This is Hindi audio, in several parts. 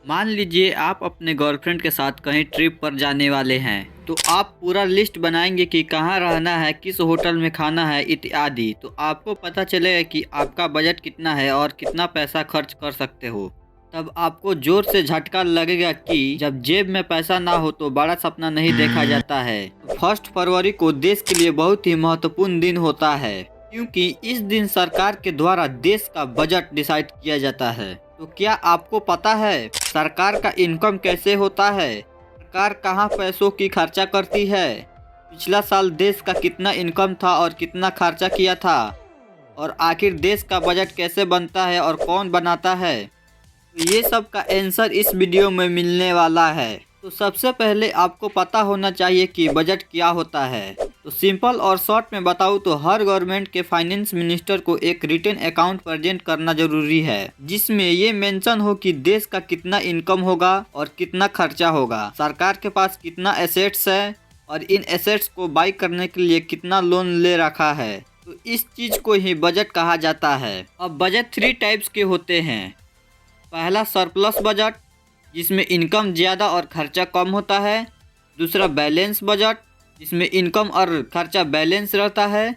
मान लीजिए आप अपने गर्लफ्रेंड के साथ कहीं ट्रिप पर जाने वाले हैं, तो आप पूरा लिस्ट बनाएंगे कि कहाँ रहना है, किस होटल में खाना है इत्यादि। तो आपको पता चलेगा कि आपका बजट कितना है और कितना पैसा खर्च कर सकते हो। तब आपको जोर से झटका लगेगा कि जब जेब में पैसा ना हो तो बड़ा सपना नहीं देखा जाता है। तो 1 फरवरी को देश के लिए बहुत ही महत्वपूर्ण दिन होता है, क्योंकि इस दिन सरकार के द्वारा देश का बजट डिसाइड किया जाता है। तो क्या आपको पता है सरकार का इनकम कैसे होता है? सरकार कहाँ पैसों की खर्चा करती है? पिछला साल देश का कितना इनकम था और कितना खर्चा किया था? और आखिर देश का बजट कैसे बनता है और कौन बनाता है? तो ये सब का आंसर इस वीडियो में मिलने वाला है। तो सबसे पहले आपको पता होना चाहिए कि बजट क्या होता है। तो सिंपल और शॉर्ट में बताऊँ तो हर गवर्नमेंट के फाइनेंस मिनिस्टर को एक रिटन अकाउंट प्रेजेंट करना जरूरी है, जिसमें ये मेंशन हो कि देश का कितना इनकम होगा और कितना खर्चा होगा, सरकार के पास कितना एसेट्स है और इन एसेट्स को बाई करने के लिए कितना लोन ले रखा है। तो इस चीज को ही बजट कहा जाता है। अब बजट 3 टाइप्स के होते हैं। पहला सरप्लस बजट, जिसमें इनकम ज़्यादा और खर्चा कम होता है। दूसरा बैलेंस बजट, जिसमें इनकम और खर्चा बैलेंस रहता है।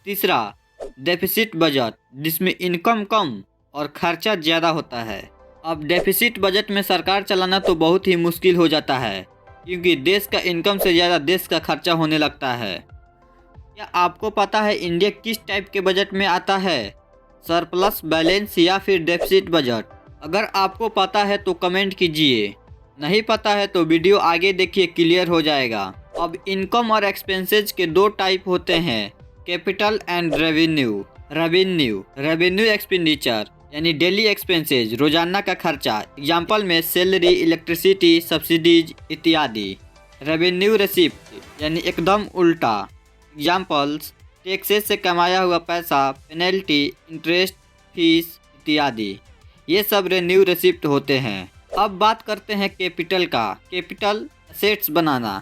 तीसरा डेफिसिट बजट, जिसमें इनकम कम और खर्चा ज़्यादा होता है। अब डेफिसिट बजट में सरकार चलाना तो बहुत ही मुश्किल हो जाता है, क्योंकि देश का इनकम से ज़्यादा देश का खर्चा होने लगता है। क्या आपको पता है इंडिया किस टाइप के बजट में आता है? सरप्लस, बैलेंस या फिर डेफिसिट बजट? अगर आपको पता है तो कमेंट कीजिए, नहीं पता है तो वीडियो आगे देखिए, क्लियर हो जाएगा। अब इनकम और एक्सपेंसेस के 2 टाइप होते हैं, capital and revenue. Revenue expenditure यानी डेली एक्सपेंसेस, रोजाना का खर्चा, एग्जाम्पल में सैलरी, इलेक्ट्रिसिटी, सब्सिडीज इत्यादि। रेवेन्यू रिसिप्ट यानी एकदम उल्टा, एग्जाम्पल्स टैक्सेस से कमाया हुआ पैसा, पेनल्टी, इंटरेस्ट, फीस इत्यादि। ये सब रेवेन्यू रिसिप्ट होते हैं। अब बात करते हैं कैपिटल का। कैपिटल एसेट्स बनाना,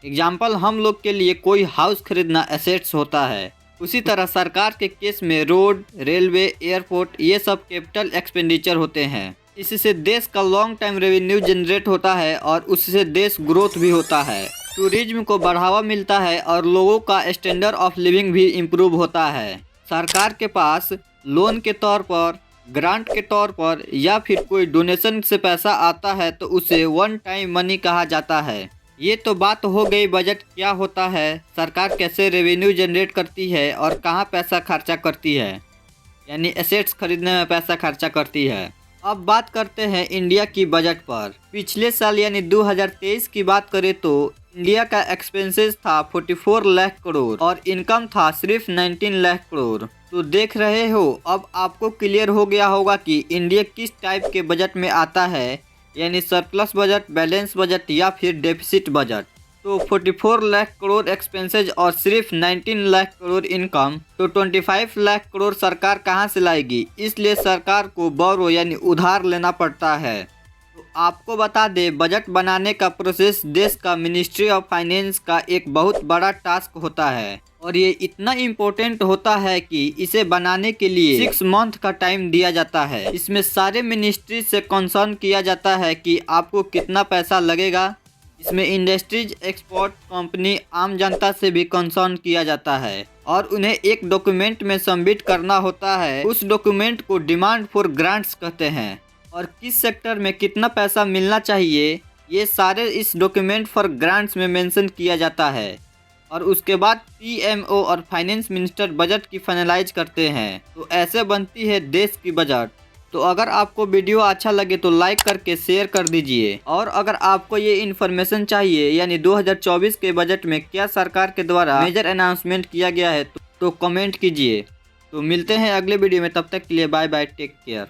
एग्जाम्पल हम लोग के लिए कोई हाउस खरीदना एसेट्स होता है। उसी तरह सरकार के केस में रोड, रेलवे, एयरपोर्ट ये सब कैपिटल एक्सपेंडिचर होते हैं। इससे देश का लॉन्ग टाइम रेवेन्यू जनरेट होता है और उससे देश ग्रोथ भी होता है, टूरिज्म को बढ़ावा मिलता है और लोगों का स्टैंडर्ड ऑफ लिविंग भी इम्प्रूव होता है। सरकार के पास लोन के तौर पर, ग्रांट के तौर पर या फिर कोई डोनेशन से पैसा आता है तो उसे वन टाइम मनी कहा जाता है। ये तो बात हो गई बजट क्या होता है, सरकार कैसे रेवेन्यू जनरेट करती है और कहाँ पैसा खर्चा करती है, यानी एसेट्स खरीदने में पैसा खर्चा करती है। अब बात करते हैं इंडिया की बजट पर। पिछले साल यानी 2023 की बात करें तो इंडिया का एक्सपेंसेस था 44 लाख करोड़ और इनकम था सिर्फ 19 लाख करोड़। तो देख रहे हो, अब आपको क्लियर हो गया होगा कि इंडिया किस टाइप के बजट में आता है, यानी सरप्लस बजट, बैलेंस बजट या फिर डेफिसिट बजट। तो 44 लाख करोड़ एक्सपेंसेज और सिर्फ 19 लाख करोड़ इनकम, तो 25 लाख करोड़ सरकार कहां से लाएगी? इसलिए सरकार को बोरो यानी उधार लेना पड़ता है। तो आपको बता दें, बजट बनाने का प्रोसेस देश का मिनिस्ट्री ऑफ फाइनेंस का एक बहुत बड़ा टास्क होता है और ये इतना इम्पोर्टेंट होता है कि इसे बनाने के लिए 6 मंथ का टाइम दिया जाता है। इसमें सारे मिनिस्ट्री से कंसर्न किया जाता है कि आपको कितना पैसा लगेगा। इसमें इंडस्ट्रीज, एक्सपोर्ट कंपनी, आम जनता से भी कंसर्न किया जाता है और उन्हें एक डॉक्यूमेंट में सबमिट करना होता है। उस डॉक्यूमेंट को डिमांड फॉर ग्रांट्स कहते हैं और किस सेक्टर में कितना पैसा मिलना चाहिए ये सारे इस डॉक्यूमेंट फॉर ग्रांट्स में मेंशन किया जाता है। और उसके बाद पीएमओ और फाइनेंस मिनिस्टर बजट की फाइनलाइज करते हैं। तो ऐसे बनती है देश की बजट। तो अगर आपको वीडियो अच्छा लगे तो लाइक करके शेयर कर दीजिए, और अगर आपको ये इन्फॉर्मेशन चाहिए यानी 2024 के बजट में क्या सरकार के द्वारा मेजर अनाउंसमेंट किया गया है तो कमेंट कीजिए। तो मिलते हैं अगले वीडियो में, तब तक के लिए बाय बाय, टेक केयर।